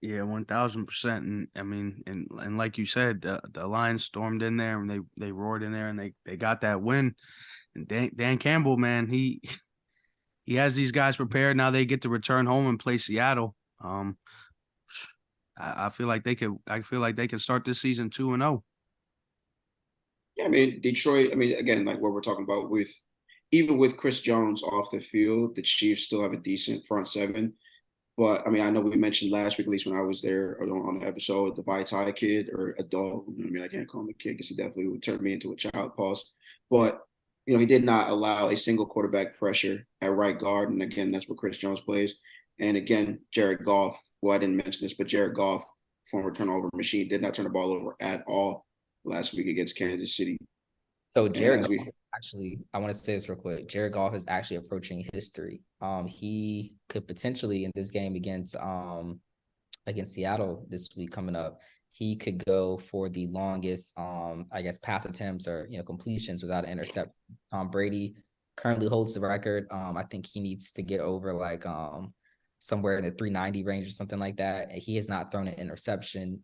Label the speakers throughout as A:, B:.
A: Yeah, 1000%. And I mean, and like you said, the Lions stormed in there and they roared in there and they got that win. And Dan Campbell, man, he has these guys prepared. Now they get to return home and play Seattle. I feel like they could. I feel like they can start this season 2-0.
B: Yeah, I mean, Detroit, I mean, again, like what we're talking about with even with Chris Jones off the field, the Chiefs still have a decent front seven. But I mean, I know we mentioned last week, at least when I was there on the episode, the Vitae kid or adult. I mean, I can't call him a kid because he definitely would turn me into a child. Pause. But he did not allow a single quarterback pressure at right guard, and again, that's where Chris Jones plays. And again, Jared Goff. Well, I didn't mention this, but Jared Goff, former turnover machine, did not turn the ball over at all last week against Kansas City.
C: So
B: And
C: Jared
B: as
C: Goff
B: we,
C: actually, I want to say this real quick. Jared Goff is actually approaching history. He could potentially in this game against Seattle this week coming up, he could go for the longest I guess pass attempts or completions without an intercept. Tom Brady currently holds the record. I think he needs to get over like somewhere in the 390 range or something like that. He has not thrown an interception.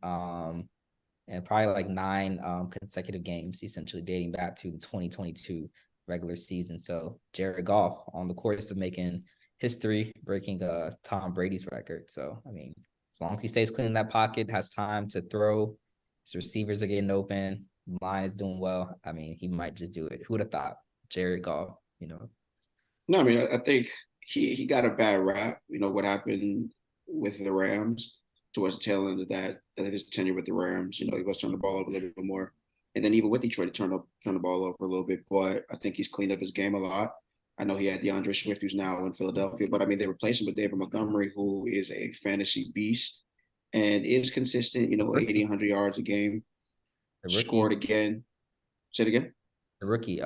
C: And probably like nine consecutive games, essentially dating back to the 2022 regular season. So Jared Goff on the course of making history, breaking Tom Brady's record. So I mean, as long as he stays clean in that pocket, has time to throw, his receivers are getting open, line is doing well. I mean, he might just do it. Who would have thought? Jared Goff.
B: no, I mean, I think he got a bad rap. What happened with the Rams towards the tail end of his tenure with the Rams. He was turning the ball over a little bit more, and then even with Detroit, he turned the ball over a little bit. But I think he's cleaned up his game a lot. I know he had DeAndre Swift, who's now in Philadelphia, but I mean they replaced him with David Montgomery, who is a fantasy beast and is consistent. 80, 100 yards a game.
C: The rookie,
B: Scored again. Say it again.
C: the rookie,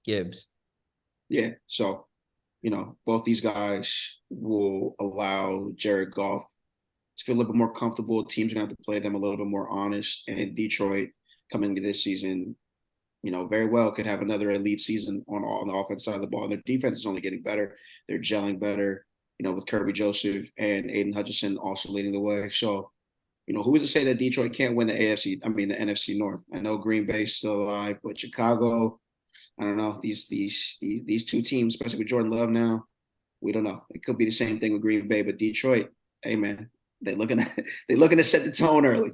C: Gibbs.
B: Yeah. So both these guys will allow Jared Goff to feel a little bit more comfortable. Teams are going to have to play them a little bit more honest. And Detroit coming into this season, very well could have another elite season on the offense side of the ball. And their defense is only getting better. They're gelling better, with Kirby Joseph and Aiden Hutchinson also leading the way. So, who is to say that Detroit can't win the the NFC North? I know Green Bay's still alive, but Chicago, I don't know. These two teams, especially with Jordan Love now, we don't know. It could be the same thing with Green Bay, but Detroit, hey man, they're looking to set the tone early.